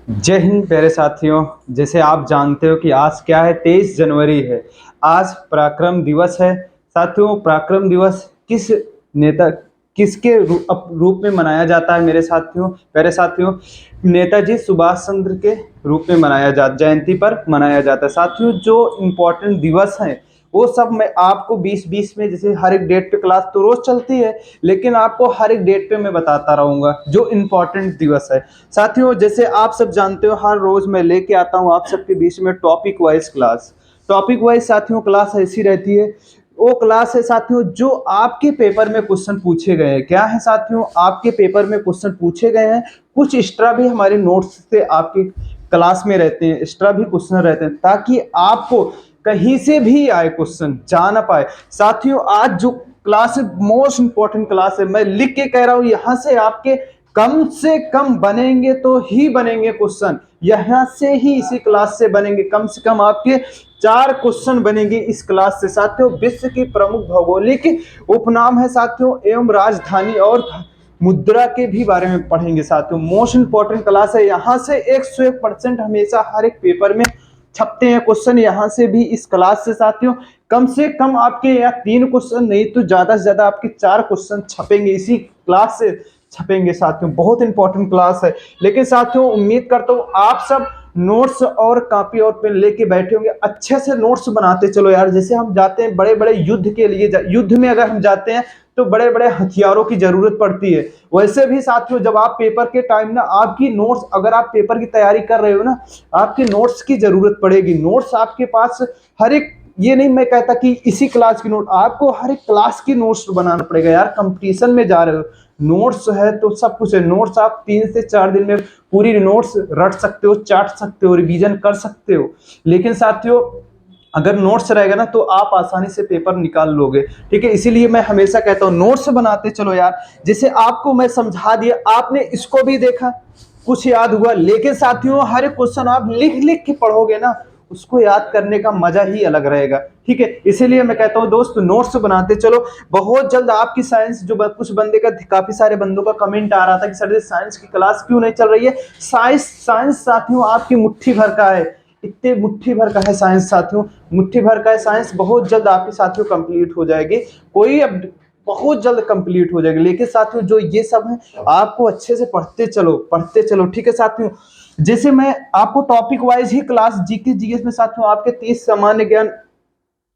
जय हिंद प्यारे साथियों। जैसे आप जानते हो कि आज क्या है, 23 जनवरी है। आज पराक्रम दिवस है। साथियों, पराक्रम दिवस किस नेता किसके रूप में मनाया जाता है मेरे साथियों, प्यारे साथियों? नेताजी सुभाष चंद्र के रूप में मनाया जाता, जयंती पर मनाया जाता है। साथियों, जो इम्पोर्टेंट दिवस हैं वो सब मैं आपको 20-20 में, जैसे हर एक डेट पे क्लास तो रोज चलती है, लेकिन आपको हर एक डेट पे मैं बताता रहूंगा जो इम्पोर्टेंट दिवस है। साथियों, जैसे आप सब जानते हो, हर रोज मैं लेके आता हूँ आप सबके बीच में topic wise class. Topic wise साथियों क्लास ऐसी रहती है, वो क्लास है साथियों जो आपके पेपर में क्वेश्चन पूछे गए हैं। क्या है साथियों, आपके पेपर में क्वेश्चन पूछे गए हैं। कुछ एक्स्ट्रा भी हमारे नोट्स से आपके क्लास में रहते हैं, एक्स्ट्रा भी क्वेश्चन रहते हैं, ताकि आपको कहीं से भी आए क्वेश्चन जा ना पाए। साथियों, आज जो क्लास है मोस्ट इंपॉर्टेंट क्लास है, मैं लिख के कह रहा हूं, यहां से आपके कम से कम बनेंगे तो ही बनेंगे क्वेश्चन, यहां से ही इसी क्लास से बनेंगे। कम से कम आपके 4 क्वेश्चन बनेंगे इस क्लास से। साथियों, विश्व की प्रमुख भौगोलिक उपनाम है साथियों, एवं राजधानी और मुद्रा के भी बारे में पढ़ेंगे। साथियों, मोस्ट इंपॉर्टेंट क्लास है, यहाँ से 101% हमेशा हर एक पेपर में छपते हैं क्वेश्चन, यहाँ से भी इस क्लास से। साथियों, कम से कम आपके यहाँ 3 क्वेश्चन नहीं तो ज्यादा से ज्यादा आपके 4 क्वेश्चन छपेंगे, इसी क्लास से छपेंगे। साथियों, बहुत इंपॉर्टेंट क्लास है। लेकिन साथियों, उम्मीद करता हूँ आप सब नोट्स और कॉपी और पेन लेके बैठे होंगे, अच्छे से नोट्स बनाते चलो यार। जैसे हम जाते हैं बड़े बड़े युद्ध के लिए, युद्ध में अगर हम जाते हैं तो बड़े बड़े हथियारों की जरूरत पड़ती है। वैसे भी साथियों, जब आप पेपर के टाइम ना, आपकी नोट्स, अगर आप पेपर की तैयारी कर रहे हो ना, आपके नोट्स की जरूरत पड़ेगी। नोट्स आपके पास हर एक, ये नहीं मैं कहता कि इसी क्लास की नोट, आपको हर एक क्लास की नोट्स बनाना पड़ेगा यार। कंपटीशन में जा रहे हो, नोट्स है तो सब कुछ है। नोट्स आप 3 से 4 दिन में पूरी नोट्स रट सकते हो, चाट सकते हो, रिवीजन कर सकते हो। लेकिन साथियों, अगर नोट्स रहेगा ना तो आप आसानी से पेपर निकाल लोगे। ठीक है, इसीलिए मैं हमेशा कहता हूँ नोट्स बनाते चलो यार। जैसे आपको मैं समझा दिया, आपने इसको भी देखा, कुछ याद हुआ। लेकिन साथियों, हर एक क्वेश्चन आप लिख लिख के पढ़ोगे ना, उसको याद करने का मजा ही अलग रहेगा। ठीक है, इसीलिए मैं कहता हूँ दोस्त, नोट्स बनाते चलो। बहुत जल्द आपकी साइंस, जो कुछ बंदे का, काफी सारे बंदों का कमेंट आ रहा था कि सर साइंस की क्लास क्यों नहीं चल रही है। साइंस साथियों आपकी मुट्ठी भर का है, इतने मुट्ठी भर का है साइंस साथियों, मुट्ठी भर का है साइंस। बहुत जल्द आपकी साथियों कंप्लीट हो जाएगी, कोई अब बहुत जल्द कंप्लीट हो जाएगी। लेकिन साथियों, जो ये सब है आपको अच्छे से पढ़ते चलो, पढ़ते चलो। ठीक है साथियों, जैसे मैं आपको टॉपिक वाइज ही क्लास, जीके जीएस में साथियों आपके 30 सामान्य ज्ञान,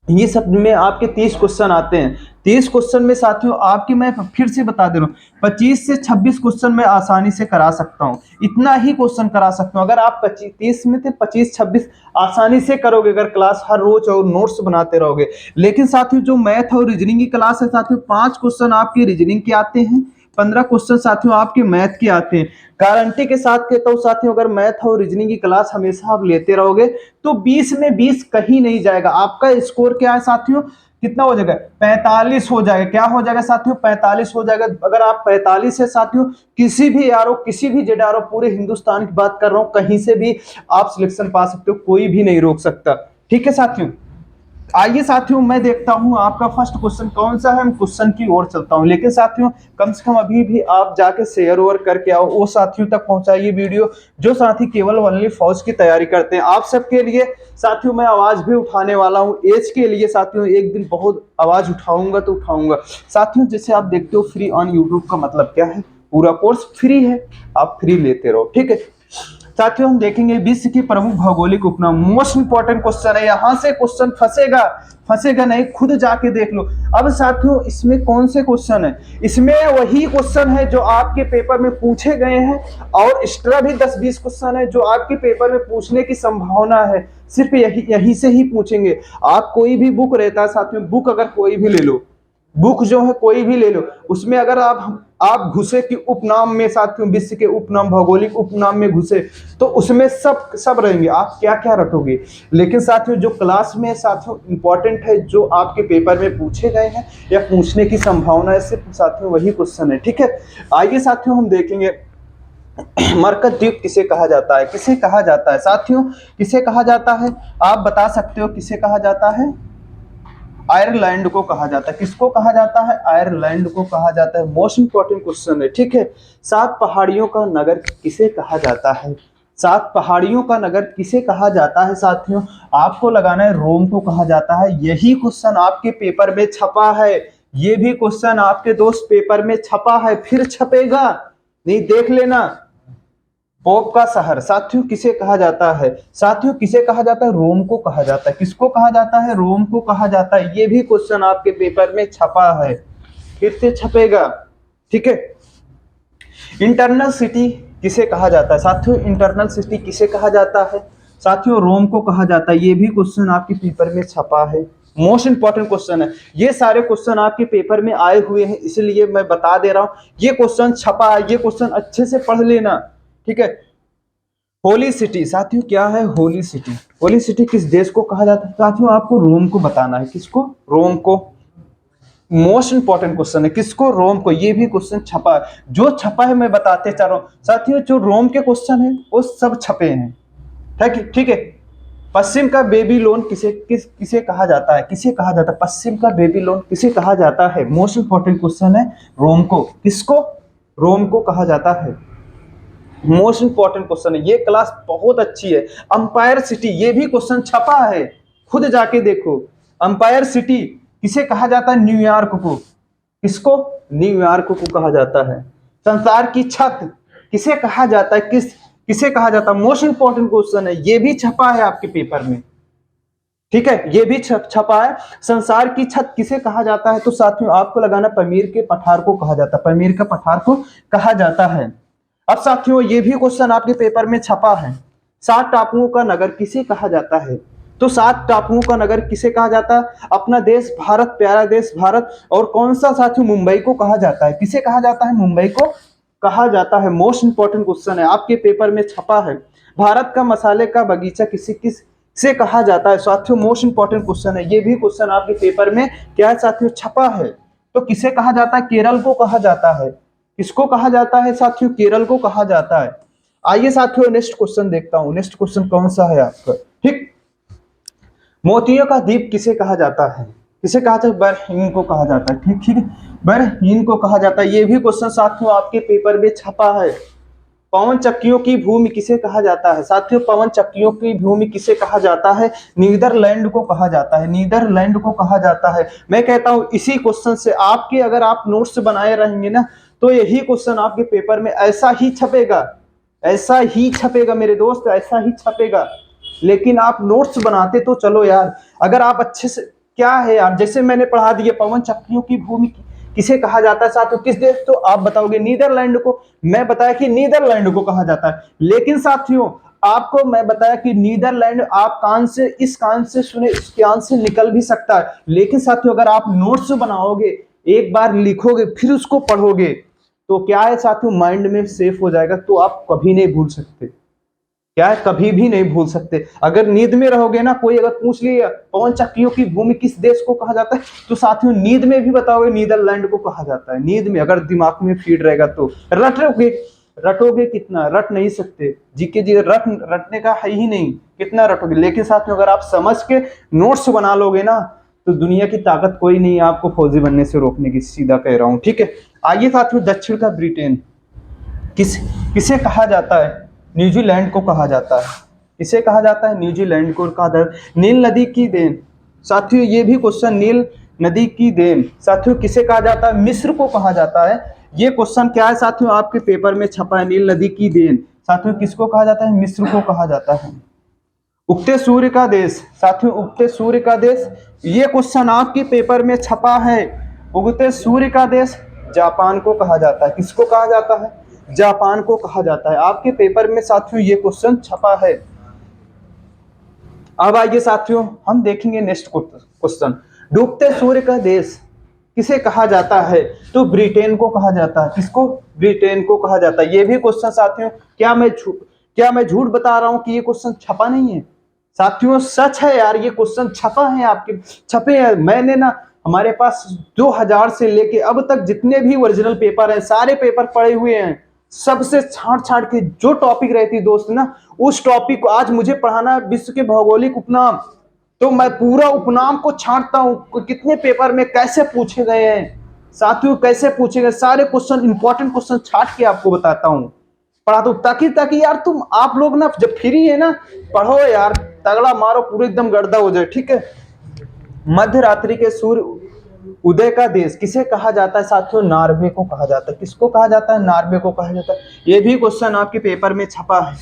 ये सब में आपके 30 क्वेश्चन आते हैं। 30 क्वेश्चन में साथियों आपकी, मैं फिर से बता दे रहा हूँ, 25 से 26 क्वेश्चन मैं आसानी से करा सकता हूँ। इतना ही क्वेश्चन करा सकता हूँ। अगर आप 30 में थे, 25-26 आसानी से करोगे अगर क्लास हर रोज और नोट्स बनाते रहोगे। लेकिन साथियों, जो मैथ और रीजनिंग की क्लास है साथियों, 5 क्वेश्चन आपके रीजनिंग के आते हैं, 15 क्वेश्चन साथियों आपके मैथ के आते हैं। गारंटी के साथ कहता हूँ साथियों, अगर मैथ और रीजनिंग की क्लास हमेशा आप लेते रहोगे तो 20 में 20 कहीं नहीं जाएगा। आपका स्कोर क्या है साथियों, कितना हो जाएगा? 45 हो जाएगा। क्या हो जाएगा साथियों? 45 हो जाएगा। अगर आप 45 है साथियों, किसी भी आर, किसी भी जेड, पूरे हिंदुस्तान की बात कर रहा हूं, कहीं से भी आप सिलेक्शन पा सकते हो, कोई भी नहीं रोक सकता। ठीक है साथियों, आइए साथियों, मैं देखता हूं आपका फर्स्ट क्वेश्चन कौन सा है, हम क्वेश्चन की ओर चलता हूं। लेकिन साथियों, कम से कम अभी भी आप जाके शेयर ओवर करके आओ, वो साथियों तक पहुंचाइए वीडियो जो साथी केवल ओनली फौज की तैयारी करते हैं। आप सबके लिए साथियों मैं आवाज भी उठाने वाला हूं, एज के लिए साथियों, एक दिन बहुत आवाज उठाऊंगा तो उठाऊंगा। साथियों, जैसे आप देखते हो, फ्री ऑन यूट्यूब का मतलब क्या है? पूरा कोर्स फ्री है, आप फ्री लेते रहो। ठीक है साथियों, हम देखेंगे विश्व की प्रमुख भौगोलिक उपनाम। मोस्ट इंपॉर्टेंट क्वेश्चन है, यहां से क्वेश्चन फंसेगा, फंसेगा नहीं, खुद जाके देख लो। अब साथियों, इसमें कौन से क्वेश्चन है? इसमें वही क्वेश्चन है जो आपके पेपर में पूछे गए हैं, और एक्स्ट्रा भी 10-20 क्वेश्चन है जो आपके पेपर में पूछने की संभावना है। सिर्फ यही से ही पूछेंगे। आप कोई भी बुक रहता है साथियों, बुक अगर कोई भी ले लो, बुक जो है कोई भी ले लो, उसमें अगर आप घुसे कि उपनाम में साथियों, विश्व के उपनाम, भौगोलिक उपनाम में घुसे, तो उसमें सब रहेंगे, आप क्या क्या रटोगे। लेकिन साथियों, जो क्लास में साथियों इंपॉर्टेंट है, जो आपके पेपर में पूछे गए हैं या पूछने की संभावना है, सिर्फ साथियों वही क्वेश्चन है। ठीक है, आइए साथियों हम देखेंगे मरकज द्वीप किसे कहा जाता है? किसे कहा जाता है साथियों, किसे कहा जाता है? आप बता सकते हो किसे कहा जाता है? आयरलैंड को कहा जाता है। किसको कहा जाता है? आयरलैंड को कहा जाता है। मोस्ट इंपॉर्टेंट क्वेश्चन है। ठीक है, 7 पहाड़ियों का नगर किसे कहा जाता है? सात पहाड़ियों का नगर किसे कहा जाता है साथियों? आपको लगाना है रोम को कहा जाता है। यही क्वेश्चन आपके पेपर में छपा है, ये भी क्वेश्चन आपके दोस्त पेपर में छपा है, फिर छपेगा, नहीं देख लेना। पोप का शहर साथियों किसे कहा जाता है? साथियों किसे कहा जाता है? रोम को कहा जाता है। किसको कहा जाता है? रोम को कहा जाता है। ये भी क्वेश्चन आपके पेपर में छपा है, फिर से छपेगा, ठीक है। इंटरनल सिटी किसे कहा जाता है साथियों? इंटरनल सिटी किसे कहा जाता है साथियों? रोम को कहा जाता है। ये भी क्वेश्चन आपके पेपर में छपा है, मोस्ट इंपॉर्टेंट क्वेश्चन है। ये सारे क्वेश्चन आपके पेपर में आए हुए हैं, इसलिए मैं बता दे रहा हूं ये क्वेश्चन छपा है, ये क्वेश्चन अच्छे से पढ़ लेना, ठीक है। होली सिटी साथियों क्या है? होली सिटी, होली सिटी किस देश को कहा जाता है साथियों? आपको रोम को बताना है। किसको? रोम को। मोस्ट इंपॉर्टेंट क्वेश्चन है, किसको? रोम को। ये भी क्वेश्चन छपा है, जो छपा है मैं बताते जा रहा हूं साथियों। जो रोम के क्वेश्चन है वो सब छपे हैं, ठीक है। पश्चिम का बेबीलोन किसे कहा जाता है? किसे कहा जाता है? पश्चिम का बेबीलोन किसे कहा जाता है? मोस्ट इंपॉर्टेंट क्वेश्चन है, रोम को। किसको? रोम को कहा जाता है। मोस्ट इंपॉर्टेंट क्वेश्चन है, ये क्लास बहुत अच्छी है। अंपायर सिटी, ये भी क्वेश्चन छपा है, खुद जाके देखो। अंपायर सिटी किसे कहा जाता है? न्यूयॉर्क को। किसको? न्यूयॉर्क को कहा जाता है। संसार की छत किसे कहा जाता है? किसे कहा जाता है? मोस्ट इंपॉर्टेंट क्वेश्चन है, ये भी छपा है आपके पेपर में, ठीक है। ये भी छपा है। संसार की छत किसे कहा जाता है? तो साथियों आपको लगाना पमीर के पठार को कहा जाता है। पमीर के पठार को कहा जाता है। अब साथियों ये भी क्वेश्चन आपके पेपर में छपा है, सात टापुओं का नगर किसे कहा जाता है? तो सात टापुओं का नगर किसे कहा जाता है? अपना देश भारत, प्यारा देश भारत। और कौन सा साथियों? मुंबई को कहा जाता है। किसे कहा जाता है? मुंबई को कहा जाता है। मोस्ट इंपॉर्टेंट क्वेश्चन है, आपके पेपर में छपा है। भारत का मसाले का बगीचा किसे कहा जाता है साथियों? मोस्ट इंपॉर्टेंट क्वेश्चन है, ये भी क्वेश्चन आपके पेपर में क्या है साथियों? छपा है। तो किसे कहा जाता है? केरल को कहा जाता है। किसको कहा जाता है साथियों? केरल को कहा जाता है। आइए साथियों नेक्स्ट क्वेश्चन देखता हूं, नेक्स्ट क्वेश्चन कौन सा है आपका, ठीक। मोतियों का द्वीप किसे कहा जाता है? किसे कहा जाता है? बरहीन को कहा जाता है, ठीक ठीक है, बरहीन को कहा जाता है। ये भी क्वेश्चन साथियों आपके पेपर में छपा है। पवन चक्कियों की भूमि किसे कहा जाता है साथियों? पवन चक्कियों की भूमि किसे कहा जाता है? नीदरलैंड को कहा जाता है। नीदरलैंड को कहा जाता है। मैं कहता हूं इसी क्वेश्चन से आपके अगर आप नोट्स बनाए रहेंगे ना, तो यही क्वेश्चन आपके पेपर में ऐसा ही छपेगा, ऐसा ही छपेगा मेरे दोस्त, ऐसा ही छपेगा। लेकिन आप नोट्स बनाते तो चलो यार, अगर आप अच्छे से, क्या है यार, जैसे मैंने पढ़ा दिया पवन चक्कियों की भूमि किसे कहा जाता है साथियों? किस देश? तो आप बताओगे नीदरलैंड को। मैं बताया कि नीदरलैंड को कहा जाता है। लेकिन साथियों आपको मैं बताया कि नीदरलैंड आप कान से, इस कान से सुने, इस कान से निकल भी सकता है। लेकिन साथियों अगर आप नोट्स बनाओगे, एक बार लिखोगे फिर उसको पढ़ोगे, तो क्या है साथियों? माइंड में सेफ हो जाएगा, तो आप कभी नहीं भूल सकते। क्या है? कभी भी नहीं भूल सकते। अगर नींद में रहोगे ना, कोई अगर पूछ लिया पवन चक्कियों की भूमि किस देश को कहा जाता है, तो साथियों नींद में भी बताओगे नीदरलैंड को कहा जाता है। नींद में अगर दिमाग में फीड रहेगा तो रटोगे, रटोगे कितना? रट नहीं सकते। जीके जी रटने का है ही नहीं, कितना रटोगे। लेकिन साथियों अगर आप समझ के नोट्स बना लोगे ना, तो दुनिया की ताकत कोई नहीं है आपको फौजी बनने से रोकने की, सीधा कह रहा हूं, ठीक है। आइए साथियों दक्षिण का ब्रिटेन किसे कहा जाता है? न्यूजीलैंड को कहा जाता है। किसे कहा जाता है? न्यूजीलैंड को कहा जाता है। नील नदी की देन साथियों, ये भी क्वेश्चन, नील नदी की देन साथियों किसे कहा जाता है? मिस्र को कहा जाता है। ये क्वेश्चन क्या है साथियों? आपके पेपर में छपा है, नील नदी की देन साथियों किसको कहा जाता है? मिस्र को कहा जाता है। उगते सूर्य का देश साथियों, उगते सूर्य का देश, ये क्वेश्चन आपके पेपर में छपा है। उगते सूर्य का देश जापान को कहा जाता है। किसको कहा जाता है? जापान को कहा जाता है। आपके पेपर में साथियों ये क्वेश्चन छपा है। अब आइए साथियों हम देखेंगे नेक्स्ट क्वेश्चन। डूबते सूर्य का देश किसे कहा जाता है? तो ब्रिटेन को कहा जाता है। किसको? ब्रिटेन को कहा जाता है। ये भी क्वेश्चन साथियों, क्या मैं झूठ बता रहा हूं कि ये क्वेश्चन छपा नहीं है? साथियों सच है यार, ये क्वेश्चन छपा है, आपके छपे हैं। मैंने ना, हमारे पास 2000 से लेके अब तक जितने भी ओरिजिनल पेपर हैं, सारे पेपर पड़े हुए हैं। सबसे छांट छांट के जो टॉपिक रहती दोस्त ना, उस टॉपिक को आज मुझे पढ़ाना है विश्व के भौगोलिक उपनाम, तो मैं पूरा उपनाम को छांटता हूं कितने पेपर में कैसे पूछे गए हैं साथियों, कैसे पूछे गए सारे क्वेश्चन, इंपॉर्टेंट क्वेश्चन छांट के आपको बताता हूं। पढ़ा दो, ताकि ताकि यार तुम आप लोग ना जब फ्री है ना पढ़ो यार, तगड़ा मारो, पूरे एकदम गर्दा हो जाए, ठीक है। मध्य रात्रि के सूर्य उदय का देश किसे कहा जाता है साथियों? नॉर्वे को कहा जाता है। किसको कहा जाता है? नॉर्वे को कहा जाता है। ये भी क्वेश्चन आपके पेपर में छपा है।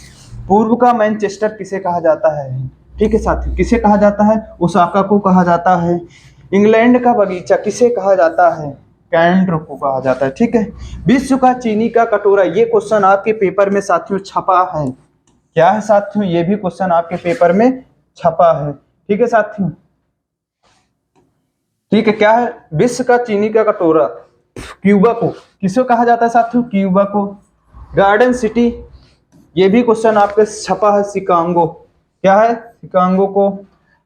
पूर्व का मैनचेस्टर किसे कहा जाता है? ठीक है साथियों, किसे कहा जाता है? ओसाका को कहा जाता है। इंग्लैंड का बगीचा किसे कहा जाता है? कैंड्र को कहा जाता है, ठीक है। विश्व का चीनी का कटोरा, ये क्वेश्चन आपके पेपर में साथियों छपा है। क्या है साथियों? ये भी क्वेश्चन आपके पेपर में छपा है, ठीक है साथियों। ठीक है, क्या है? विश्व का चीनी का कटोरा क्यूबा को किसे कहा जाता है साथियों? क्यूबा को। गार्डन सिटी, ये भी क्वेश्चन आपके छपा है, शिकागो। क्या है? शिकागो को।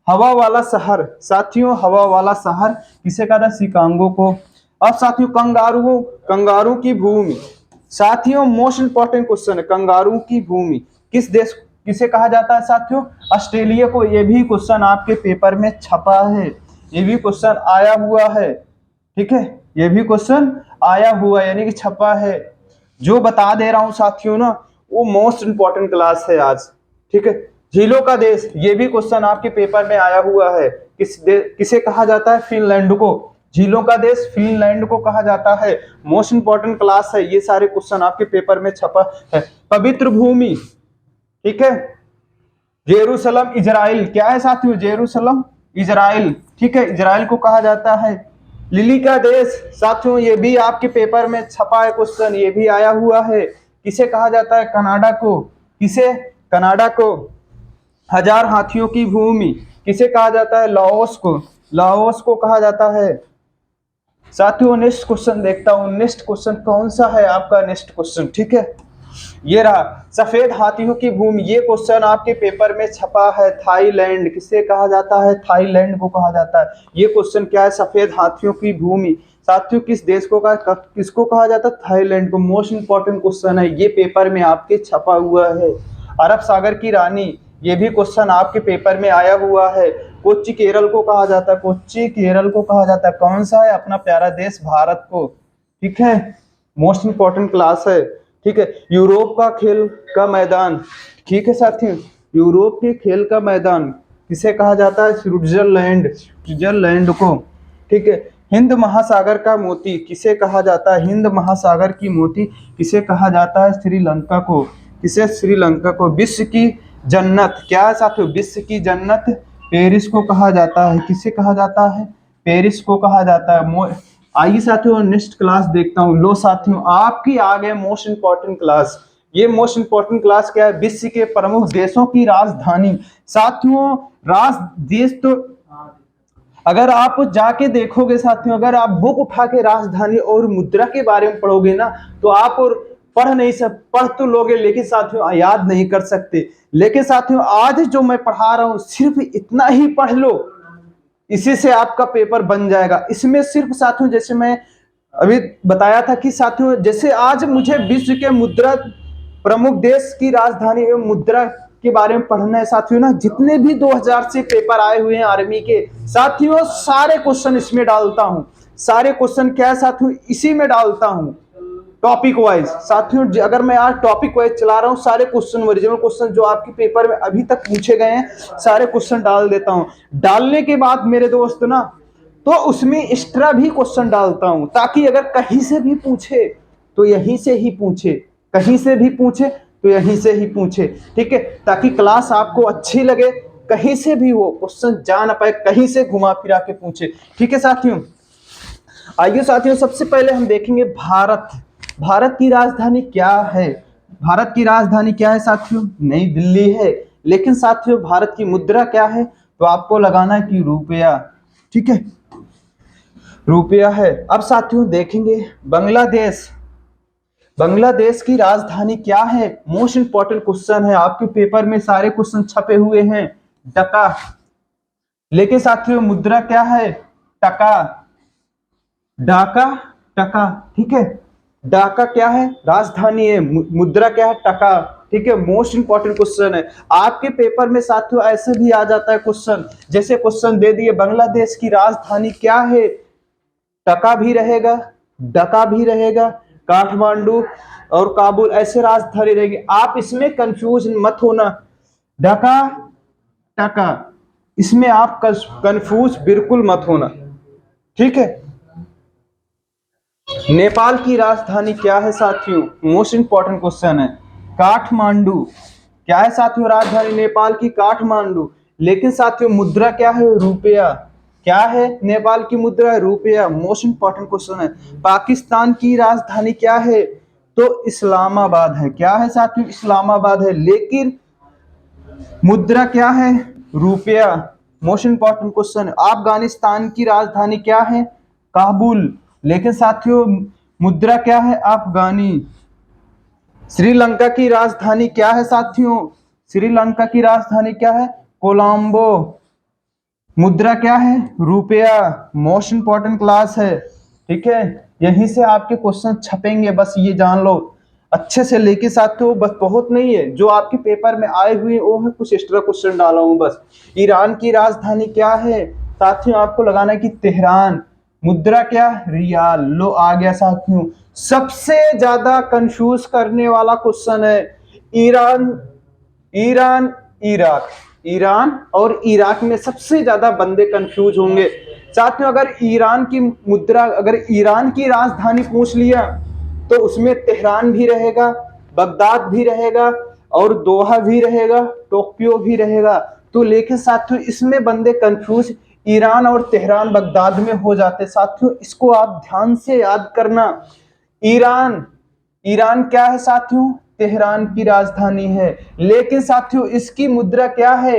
हवा वाला शहर साथियों, हवा वाला शहर किसे कहा था? शिकागो को। अब साथियों कंगारू, कंगारू की भूमि साथियों मोस्ट इंपॉर्टेंट क्वेश्चन है। कंगारू की भूमि किस देश, किसे कहा जाता है साथियों? ऑस्ट्रेलिया को। ये भी क्वेश्चन आपके पेपर में छपा है, ये भी क्वेश्चन आया हुआ है, ठीक है। ये भी क्वेश्चन आया हुआ है, यानी कि छपा है। जो बता दे रहा हूं साथियों ना, वो मोस्ट इंपॉर्टेंट क्लास है आज, ठीक है। झीलों का देश, ये भी क्वेश्चन आपके पेपर में आया हुआ है। किसे कहा जाता है? फिनलैंड को। झीलों का देश फिनलैंड को कहा जाता है। मोस्ट इंपॉर्टेंट क्लास है, ये सारे क्वेश्चन आपके पेपर में छपा है। पवित्र भूमि, ठीक है, जेरूसलम इजराइल। क्या है साथियों? जेरूसलम इजराइल, ठीक है, इजराइल को कहा जाता है। लिली का देश साथियों, ये भी आपके पेपर में छपा है क्वेश्चन, ये भी आया हुआ है। किसे कहा जाता है? कनाडा को। किसे? कनाडा को। हजार हाथियों की भूमि किसे कहा जाता है? लाओस को। लाओस को कहा जाता है। साथियों नेक्स्ट क्वेश्चन देखता हूं, नेक्स्ट क्वेश्चन कौन सा है आपका? नेक्स्ट क्वेश्चन, ठीक है, ये रहा। सफेद हाथियों की भूमि, ये क्वेश्चन आपके पेपर में छपा है। थाईलैंड किसे कहा जाता है? थाईलैंड को कहा जाता है। ये क्वेश्चन क्या है? सफेद हाथियों की भूमि साथियों किस देश को कहा, किसको कहा जाता है? थाईलैंड को। मोस्ट इंपॉर्टेंट क्वेश्चन है, ये पेपर में आपके छपा हुआ है। अरब सागर की रानी, ये भी क्वेश्चन आपके पेपर में आया हुआ है। कोच्चि केरल को कहा जाता है, कोच्चि केरल को कहा जाता है। कौन सा है? अपना प्यारा देश भारत को, ठीक है। मोस्ट इंपॉर्टेंट क्लास है, ठीक है। यूरोप का खेल का मैदान, ठीक है साथियों, यूरोप के खेल का मैदान किसे कहा जाता है? स्विट्जरलैंड, स्विट्जरलैंड को, ठीक है। हिंद महासागर का मोती किसे कहा जाता है? हिंद महासागर की मोती किसे कहा जाता है? श्रीलंका को। किसे? श्रीलंका को। विश्व की जन्नत, क्या है साथियों? विश्व की जन्नत पेरिस को कहा जाता है। किसे कहा जाता है? पेरिस को कहा जाता है। आइए साथियों नेक्स्ट क्लास देखता हूँ। लो साथियों आपकी आ गए मोस्ट इंपॉर्टेंट क्लास। ये मोस्ट इंपॉर्टेंट क्लास क्या है? विश्व के प्रमुख देशों की राजधानी। साथियों देश तो अगर आप जाके देखोगे साथियों, अगर आप बुक उठा के राजधानी और मुद्रा के बारे में पढ़ोगे ना, तो आप और पढ़ तो लोगे, लेकिन साथियों याद नहीं कर सकते। लेकिन साथियों आज जो मैं पढ़ा रहा हूं, सिर्फ इतना ही पढ़ लो, इसी से आपका पेपर बन जाएगा। इसमें सिर्फ साथियों जैसे मैं अभी बताया था कि साथियों जैसे आज मुझे विश्व के मुद्रा प्रमुख देश की राजधानी एवं मुद्रा के बारे में पढ़ना है साथियों ना, जितने भी 2000 से पेपर आए हुए हैं आर्मी के साथियों, सारे क्वेश्चन इसमें डालता हूं। सारे क्वेश्चन क्या है साथियों? इसी में डालता हूं, टॉपिक वाइज। साथियों अगर मैं आज टॉपिक वाइज चला रहा हूं, सारे क्वेश्चन ओरिजिनल क्वेश्चन जो आपके पेपर में अभी तक पूछे गए हैं, सारे क्वेश्चन डाल देता हूं। डालने के बाद मेरे दोस्त ना, तो उसमें एक्स्ट्रा भी क्वेश्चन डालता हूं, ताकि अगर कहीं से भी पूछे तो यहीं से ही पूछे, कहीं से भी पूछे तो यहीं से ही पूछे, ठीक है, ताकि क्लास आपको अच्छी लगे। कहीं से भी वो क्वेश्चन जा ना पाए, कहीं से घुमा फिरा के पूछे, ठीक है साथियों। आइए साथियों सबसे पहले हम देखेंगे भारत। भारत की राजधानी क्या है? भारत की राजधानी क्या है साथियों? नई दिल्ली है। लेकिन साथियों भारत की मुद्रा क्या है? तो आपको लगाना है कि रुपया, ठीक है, रुपया है। अब साथियों देखेंगे बांग्लादेश। बांग्लादेश की राजधानी क्या है? मोस्ट इंपॉर्टेंट क्वेश्चन है, आपके पेपर में सारे क्वेश्चन छपे हुए हैं। ढाका। लेकिन साथियों मुद्रा क्या है? टका। ढाका, टका, ठीक है। ढाका क्या है? राजधानी है। मुद्रा क्या है? टका, ठीक है। मोस्ट इंपॉर्टेंट क्वेश्चन है आपके पेपर में साथियों। ऐसे भी आ जाता है क्वेश्चन, जैसे क्वेश्चन दे दिए बांग्लादेश की राजधानी क्या है? टका भी रहेगा, ढाका भी रहेगा, काठमांडू और काबुल ऐसे राजधानी रहेगी। आप इसमें कंफ्यूज मत होना। ढाका, टाका, इसमें आप कंफ्यूज बिल्कुल मत होना, ठीक है। नेपाल की राजधानी क्या है साथियों? मोस्ट इंपॉर्टेंट क्वेश्चन है। काठमांडू। क्या है साथियों राजधानी नेपाल की? काठमांडू। लेकिन साथियों मुद्रा क्या है? रुपया। क्या है नेपाल की मुद्रा? रुपया। मोस्ट इंपॉर्टेंट क्वेश्चन है। पाकिस्तान की राजधानी क्या है? तो इस्लामाबाद है। क्या है साथियों? इस्लामाबाद है। लेकिन मुद्रा क्या है? रुपया। Most important question. अफगानिस्तान की राजधानी क्या है? काबुल। लेकिन साथियों मुद्रा क्या है? अफगानी। श्रीलंका की राजधानी क्या है साथियों? श्रीलंका की राजधानी क्या है? कोलंबो। मुद्रा क्या है? रुपया। मोस्ट इंपॉर्टेंट क्लास है, ठीक है। यहीं से आपके क्वेश्चन छपेंगे, बस ये जान लो अच्छे से। लेके साथियों बस बहुत नहीं है जो आपके पेपर में आए हुए वो है, कुछ एक्स्ट्रा क्वेश्चन डाला हूं बस। ईरान की राजधानी क्या है साथियों? आपको लगाना है कि तेहरान। मुद्रा क्या? रियाल। लो आ गया साथियों। सबसे ज्यादा कंफ्यूज करने वाला क्वेश्चन है ईरान, ईरान, इराक। ईरान और इराक में सबसे ज्यादा बंदे कंफ्यूज होंगे साथियों। अगर ईरान की मुद्रा, अगर ईरान की राजधानी पूछ लिया तो उसमें तेहरान भी रहेगा, बगदाद भी रहेगा और दोहा भी रहेगा, टोक्यो भी रहेगा। तो लेकिन साथियों इसमें बंदे कंफ्यूज ईरान और तेहरान बगदाद में हो जाते साथियों। इसको आप ध्यान से याद करना। ईरान, ईरान क्या है साथियों? तेहरान की राजधानी है। लेकिन साथियों इसकी मुद्रा क्या है?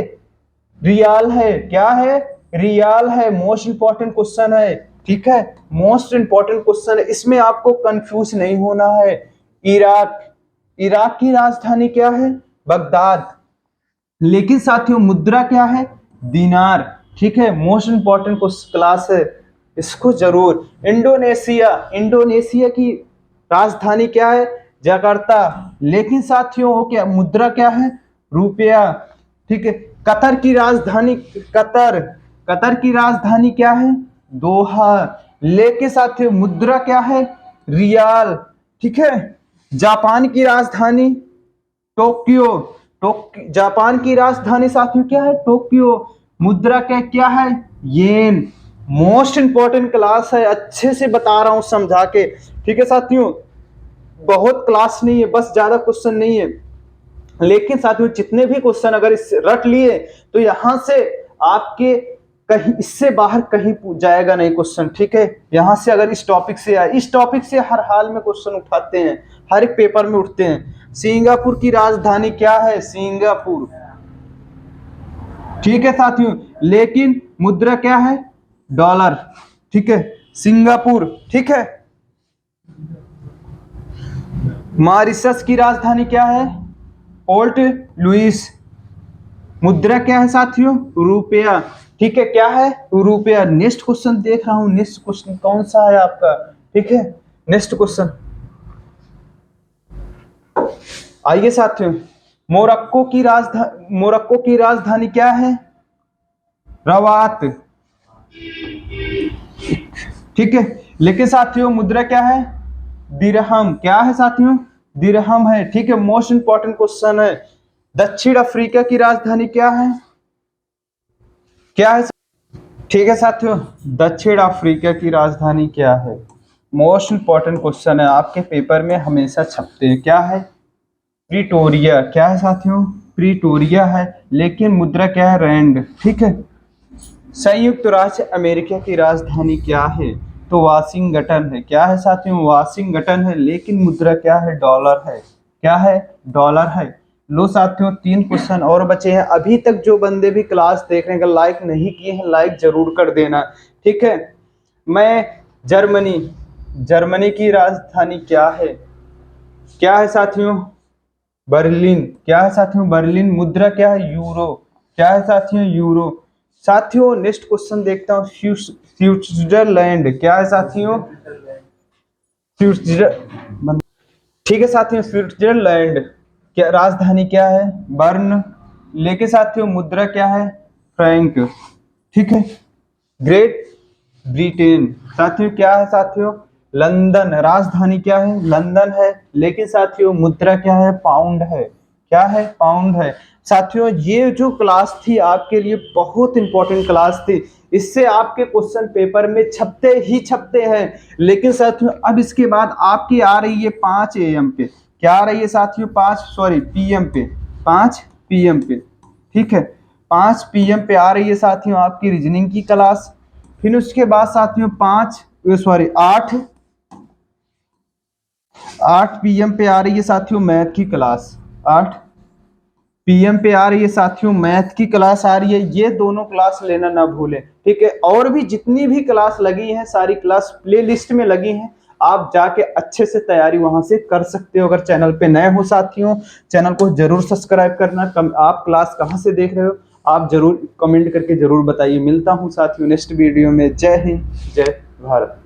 रियाल है। क्या है? रियाल है। मोस्ट इंपॉर्टेंट क्वेश्चन है, ठीक है। मोस्ट इंपॉर्टेंट क्वेश्चन है, इसमें आपको कंफ्यूज नहीं होना है। इराक, इराक की राजधानी क्या है? बगदाद। लेकिन साथियों मुद्रा क्या है? दिनार, ठीक है। मोस्ट इंपॉर्टेंट क्लास है, इसको जरूर। इंडोनेशिया, इंडोनेशिया की राजधानी क्या है? जकार्ता। लेकिन साथियों वो क्या मुद्रा क्या है? रुपया, ठीक है। कतर की राजधानी, कतर, कतर की राजधानी क्या है? दोहा। लेकिन साथियों मुद्रा क्या है? रियाल, ठीक है। जापान की राजधानी टोक्यो, जापान की राजधानी साथियों क्या है? टोक्यो। मुद्रा क्या है? येन। मोस्ट इंपॉर्टेंट क्लास है, अच्छे से बता रहा हूं समझा के, ठीक है साथियों। बहुत क्लास नहीं है, बस ज्यादा क्वेश्चन नहीं है। लेकिन साथियों जितने भी क्वेश्चन अगर इस रट लिए तो यहां से आपके कहीं इससे बाहर कहीं जाएगा नहीं क्वेश्चन, ठीक है। यहां से अगर इस टॉपिक से आए, इस टॉपिक से हर हाल में क्वेश्चन उठाते हैं, हर एक पेपर में उठते हैं। सिंगापुर की राजधानी क्या है? सिंगापुर, ठीक है साथियों। लेकिन मुद्रा क्या है? डॉलर, ठीक है। सिंगापुर, ठीक है। मॉरिशस की राजधानी क्या है? Port Louis. मुद्रा क्या है साथियों? रुपया, ठीक है। क्या है? रुपया। नेक्स्ट क्वेश्चन देख रहा हूं, नेक्स्ट क्वेश्चन कौन सा है आपका, ठीक है। नेक्स्ट क्वेश्चन आइए साथियों। मोरक्को की राजधानी क्या है? रवात, ठीक है। लेकिन साथियों मुद्रा क्या है? दिरहम। क्या है साथियों? दिरहम है, ठीक है। मोस्ट इंपॉर्टेंट क्वेश्चन है। दक्षिण अफ्रीका की राजधानी क्या है? क्या है? ठीक है साथियों, दक्षिण अफ्रीका की राजधानी क्या है? मोस्ट इंपॉर्टेंट क्वेश्चन है, आपके पेपर में हमेशा छपते हैं। क्या है? प्रिटोरिया। क्या है साथियों? प्रिटोरिया है। लेकिन मुद्रा क्या है? रैंड, ठीक है। संयुक्त राज्य अमेरिका की राजधानी क्या है? तो वाशिंगटन है। क्या है साथियों? वाशिंगटन है। लेकिन मुद्रा क्या है? डॉलर है। क्या है? डॉलर है। लो साथियों 3 क्वेश्चन और बचे हैं। अभी तक जो बंदे भी क्लास देख रहे हैं, अगर लाइक नहीं किए हैं लाइक जरूर कर देना, ठीक है। मैं जर्मनी, जर्मनी की राजधानी क्या है? क्या है साथियों? बर्लिन। क्या है साथियों? बर्लिन। मुद्रा क्या है? यूरो। क्या है साथियों? यूरो। साथियों नेक्स्ट क्वेश्चन देखता हूँ। स्विट्जरलैंड। क्या है साथियों? स्विट्जरलैंड, ठीक है साथियों। स्विट्जरलैंड क्या राजधानी क्या है? बर्न। लेके साथियों मुद्रा क्या है? फ्रैंक, ठीक है। ग्रेट ब्रिटेन साथियों क्या है साथियों? लंदन, राजधानी क्या है? लंदन है। लेकिन साथियों मुद्रा क्या है? पाउंड है। क्या है? पाउंड है। साथियों ये जो क्लास थी आपके लिए बहुत इंपॉर्टेंट क्लास थी, इससे आपके क्वेश्चन पेपर में छपते ही छपते हैं। लेकिन साथियों अब इसके बाद आपकी आ रही है 5 AM पे। क्या आ रही है साथियों? 5 PM पे। 5 PM पे, ठीक है। 5 PM पे आ रही है साथियों आपकी रीजनिंग की क्लास। फिर उसके बाद साथियों 8 PM पे आ रही है साथियों मैथ की क्लास। 8 PM पे आ रही है साथियों मैथ की क्लास आ रही है। ये दोनों क्लास लेना ना भूलें, ठीक है। और भी जितनी भी क्लास लगी हैं सारी क्लास प्ले लिस्ट में लगी हैं, आप जाके अच्छे से तैयारी वहां से कर सकते हो। अगर चैनल पे नए हो साथियों, चैनल को जरूर सब्सक्राइब करना। आप क्लास कहाँ से देख रहे हो आप जरूर कमेंट करके जरूर बताइए। मिलता हूँ साथियों नेक्स्ट वीडियो में। जय हिंद, जय भारत।